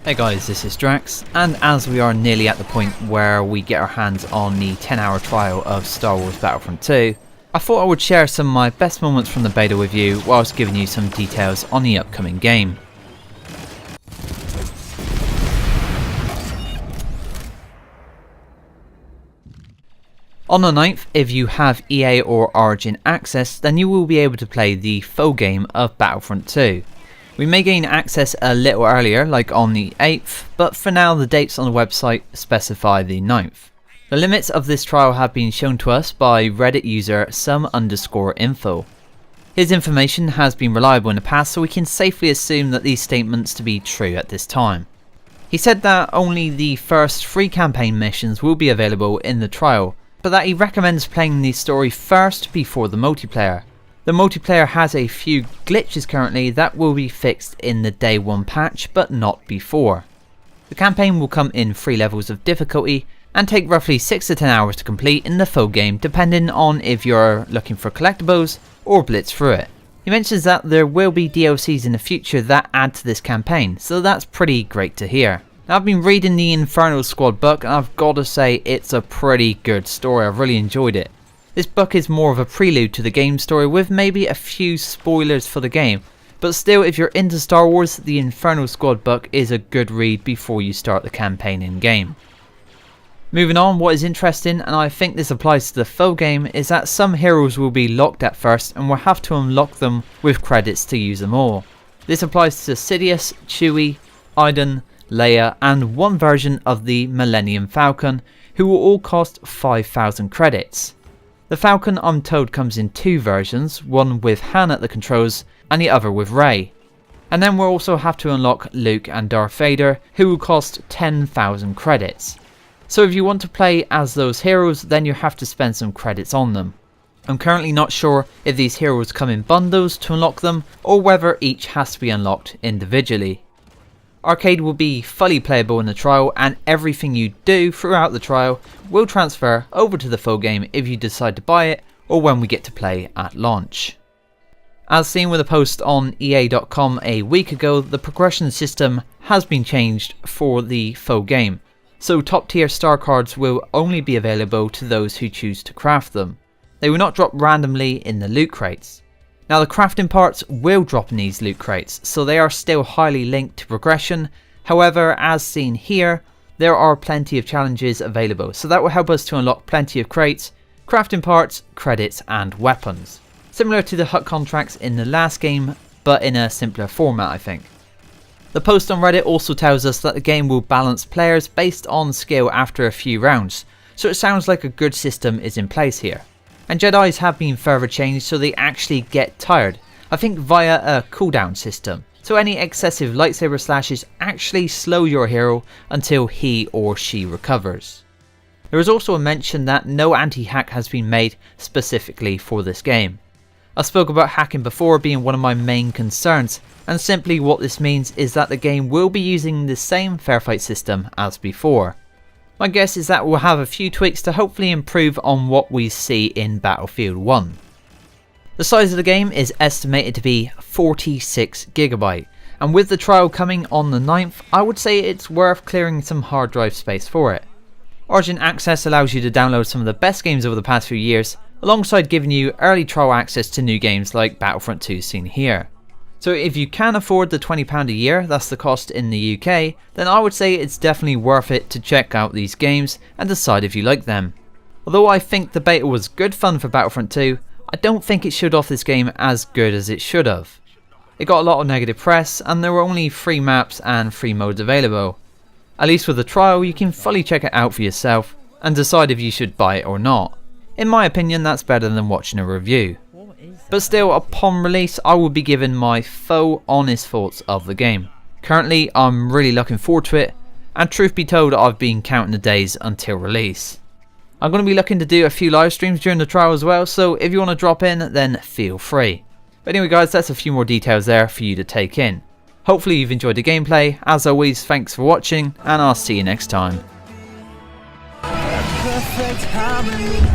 Hey guys, this is Drax, and as we are nearly at the point where we get our hands on the 10-hour trial of Star Wars Battlefront 2, I thought I would share some of my best moments from the beta with you whilst giving you some details on the upcoming game. On the 9th, if you have EA or Origin access, then you will be able to play the full game of Battlefront 2. We may gain access a little earlier, like on the 8th, but for now the dates on the website specify the 9th. The limits of this trial have been shown to us by Reddit user some_info. His information has been reliable in the past, so we can safely assume that these statements to be true at this time. He said that only the first 3 campaign missions will be available in the trial, but that he recommends playing the story first before the multiplayer. The multiplayer has a few glitches currently that will be fixed in the day 1 patch, but not before. The campaign will come in 3 levels of difficulty and take roughly 6 to 10 hours to complete in the full game, depending on if you're looking for collectibles or blitz through it. He mentions that there will be DLCs in the future that add to this campaign, so that's pretty great to hear. Now, I've been reading the Inferno Squad book and I've got to say it's a pretty good story. I've really enjoyed it. This book is more of a prelude to the game story with maybe a few spoilers for the game, but still, if you're into Star Wars, the Inferno Squad book is a good read before you start the campaign in game. Moving on, what is interesting, and I think this applies to the full game, is that some heroes will be locked at first and we'll have to unlock them with credits to use them all. This applies to Sidious, Chewie, Iden, Leia, and one version of the Millennium Falcon, who will all cost 5,000 credits. The Falcon, I'm told, comes in 2 versions, one with Han at the controls and the other with Rey. And then we'll also have to unlock Luke and Darth Vader, who will cost 10,000 credits. So if you want to play as those heroes, then you have to spend some credits on them. I'm currently not sure if these heroes come in bundles to unlock them, or whether each has to be unlocked individually. Arcade will be fully playable in the trial, and everything you do throughout the trial will transfer over to the full game if you decide to buy it or when we get to play at launch. As seen with a post on EA.com a week ago, the progression system has been changed for the full game, so top tier star cards will only be available to those who choose to craft them. They will not drop randomly in the loot crates. Now, the crafting parts will drop in these loot crates, so they are still highly linked to progression. However, as seen here, there are plenty of challenges available, so that will help us to unlock plenty of crates, crafting parts, credits and weapons. Similar to the hut contracts in the last game, but in a simpler format, I think. The post on Reddit also tells us that the game will balance players based on skill after a few rounds, so it sounds like a good system is in place here. And Jedis have been further changed so they actually get tired, I think via a cooldown system. So any excessive lightsaber slashes actually slow your hero until he or she recovers. There is also a mention that no anti-hack has been made specifically for this game. I spoke about hacking before being one of my main concerns, and simply what this means is that the game will be using the same fair fight system as before. My guess is that we'll have a few tweaks to hopefully improve on what we see in Battlefield 1. The size of the game is estimated to be 46GB, and with the trial coming on the 9th, I would say it's worth clearing some hard drive space for it. Origin Access allows you to download some of the best games over the past few years, alongside giving you early trial access to new games like Battlefront 2 seen here. So if you can afford the £20 a year, that's the cost in the UK, then I would say it's definitely worth it to check out these games and decide if you like them. Although I think the beta was good fun for Battlefront 2, I don't think it showed off this game as good as it should have. It got a lot of negative press and there were only 3 maps and 3 modes available. At least with the trial you can fully check it out for yourself and decide if you should buy it or not. In my opinion, that's better than watching a review. But still, upon release I will be given my full honest thoughts of the game. Currently I'm really looking forward to it, and truth be told I've been counting the days until release. I'm going to be looking to do a few live streams during the trial as well, so if you want to drop in then feel free. But anyway guys, that's a few more details there for you to take in. Hopefully you've enjoyed the gameplay. As always, thanks for watching and I'll see you next time. Perfect harmony.